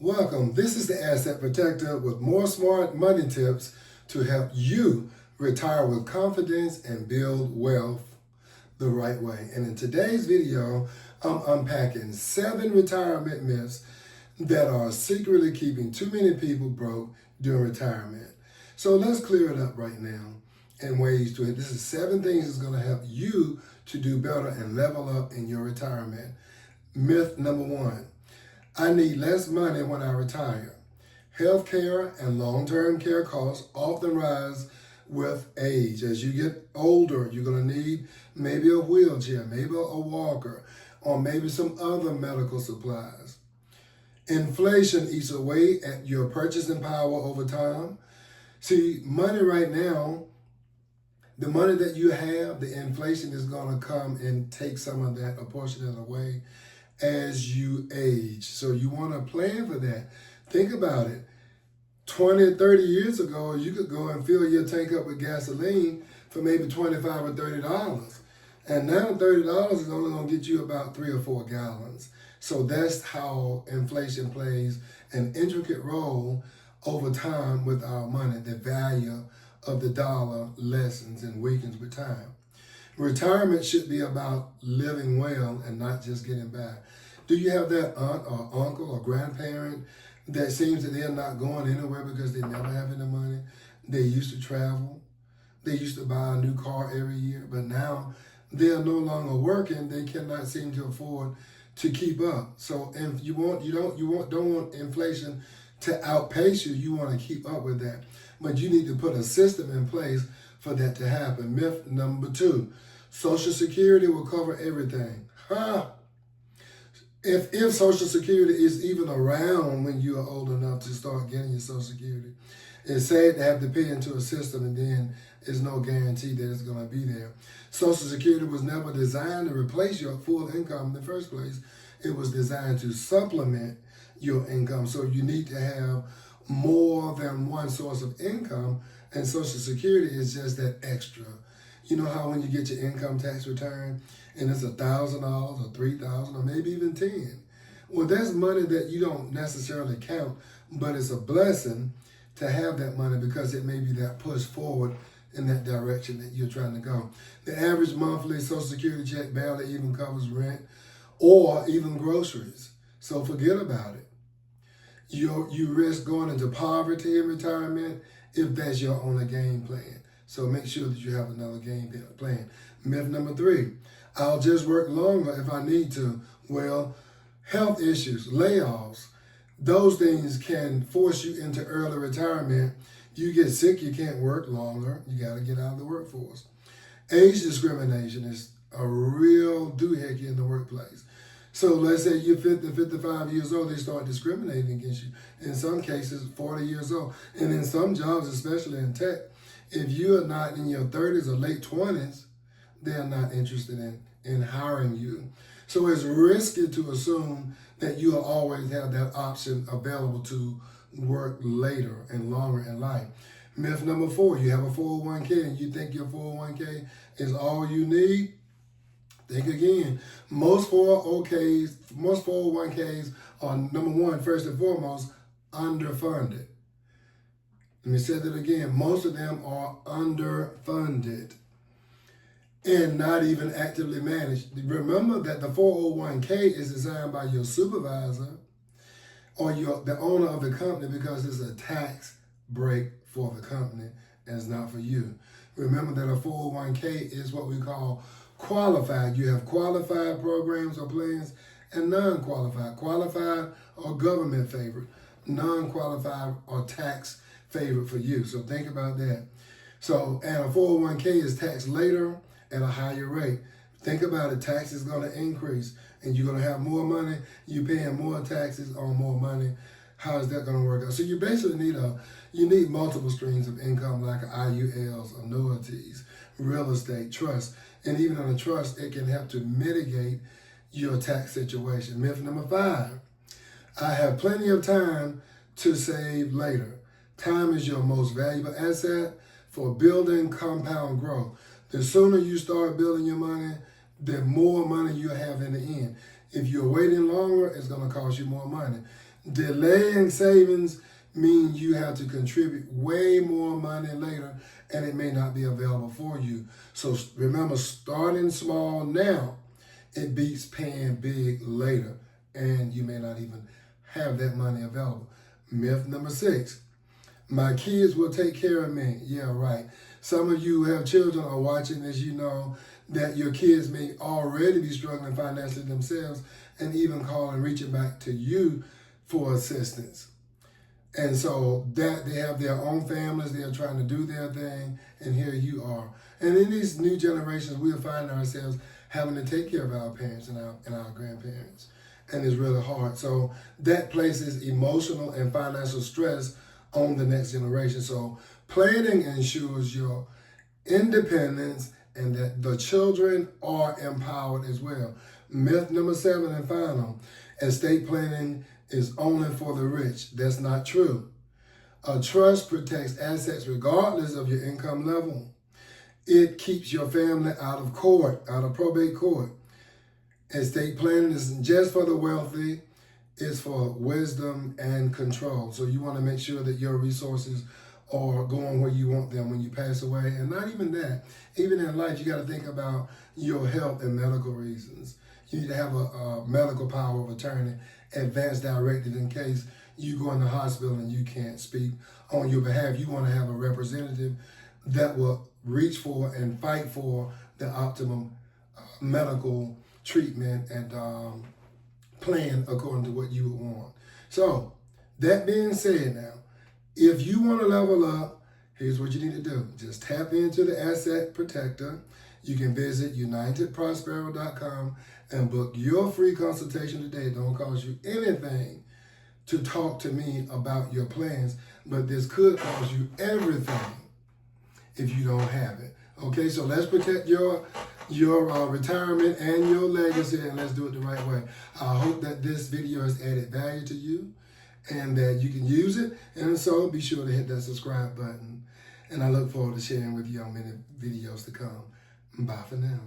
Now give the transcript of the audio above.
Welcome. This is the Asset Protector with more smart money tips to help you retire with confidence and build wealth the right way. And in today's video, I'm unpacking 7 retirement myths that are secretly keeping too many people broke during retirement. So let's clear it up right now and ways to it. This is 7 things that's going to help you to do better and level up in your retirement. Myth number 1. I need less money when I retire. Healthcare and long-term care costs often rise with age. As you get older, you're going to need maybe a wheelchair, maybe a walker, or maybe some other medical supplies. Inflation eats away at your purchasing power over time. See, money right now, the money that you have, the inflation is going to come and take some of that, a portion of it away as you age. So you want to plan for that. Think about it. 20, 30 years ago, you could go and fill your tank up with gasoline for maybe $25 or $30. And now $30 is only going to get you about 3 or 4 gallons. So that's how inflation plays an intricate role over time with our money. The value of the dollar lessens and weakens with time. Retirement should be about living well and not just getting by. Do you have that aunt or uncle or grandparent that seems that they're not going anywhere because they never have any money? They used to travel. They used to buy a new car every year, but now they are no longer working. They cannot seem to afford to keep up. So if don't want inflation to outpace you. You want to keep up with that, but you need to put a system in place for that to happen. Myth number 2. Social Security will cover everything. If Social Security is even around when you are old enough to start getting your Social Security, it's sad to have to pay into a system and then there's no guarantee that it's going to be there. Social Security was never designed to replace your full income in the first place. It was designed to supplement your income. So you need to have more than one source of income, and Social Security is just that extra. You know how when you get your income tax return and it's $1,000 or $3,000 or maybe even 10. Well, that's money that you don't necessarily count, but it's a blessing to have that money because it may be that push forward in that direction that you're trying to go. The average monthly Social Security check barely even covers rent or even groceries. So forget about it. You risk going into poverty in retirement if that's your only game plan. So make sure that you have another game plan. Myth number 3, I'll just work longer if I need to. Well, health issues, layoffs, those things can force you into early retirement. You get sick, you can't work longer. You got to get out of the workforce. Age discrimination is a real doohickey in the workplace. So let's say you're 50, 55 years old, they start discriminating against you. In some cases, 40 years old. And in some jobs, especially in tech, if you are not in your 30s or late 20s, they're not interested in hiring you. So it's risky to assume that you'll always have that option available to work later and longer in life. Myth number 4, you have a 401k and you think your 401k is all you need. Think again. Most 401ks are, number 1, first and foremost, underfunded. Let me say that again. Most of them are underfunded and not even actively managed. Remember that the 401k is designed by your supervisor or the owner of the company because it's a tax break for the company and it's not for you. Remember that a 401k is what we call qualified. You have qualified programs or plans and non-qualified. Qualified or government favored. Non-qualified or tax favored for you. So think about that. So, and a 401k is taxed later at a higher rate. Think about it, tax is going to increase and you're going to have more money, you're paying more taxes on more money. How is that going to work out? So you basically need multiple streams of income like IULs, annuities, real estate, trust. And even on a trust, it can help to mitigate your tax situation. Myth number 5, I have plenty of time to save later. Time is your most valuable asset for building compound growth. The sooner you start building your money, the more money you have in the end. If you're waiting longer, it's going to cost you more money. Delaying savings means you have to contribute way more money later, and it may not be available for you. So remember, starting small now, it beats paying big later, and you may not even have that money available. Myth number 6, my kids will take care of me. Yeah, right. Some of you who have children are watching this, you know that your kids may already be struggling financially themselves and even calling, reaching back to you for assistance. And so that they have their own families, they're trying to do their thing, and here you are. And in these new generations, we'll find ourselves having to take care of our parents and our grandparents. And it's really hard. So that places emotional and financial stress on the next generation. So planning ensures your independence and that the children are empowered as well. Myth number 7 and final, estate planning is only for the rich. That's not true. A trust protects assets regardless of your income level. It keeps your family out of court, out of probate court. Estate planning isn't just for the wealthy, it's for wisdom and control. So you want to make sure that your resources are going where you want them when you pass away. And not even that, even in life, you got to think about your health and medical reasons. You need to have a medical power of attorney, advance directed in case you go in the hospital and you can't speak on your behalf. You want to have a representative that will reach for and fight for the optimum medical treatment and plan according to what you would want. So that being said, now, if you want to level up, here's what you need to do. Just tap into the Asset Protector. You can visit UnitedProspero.com and book your free consultation today. It don't cost you anything to talk to me about your plans, but this could cost you everything if you don't have it. Okay, so let's protect your retirement and your legacy, and let's do it the right way. I hope that this video has added value to you and that you can use it. And so be sure to hit that subscribe button. And I look forward to sharing with you on many videos to come. Bye for now.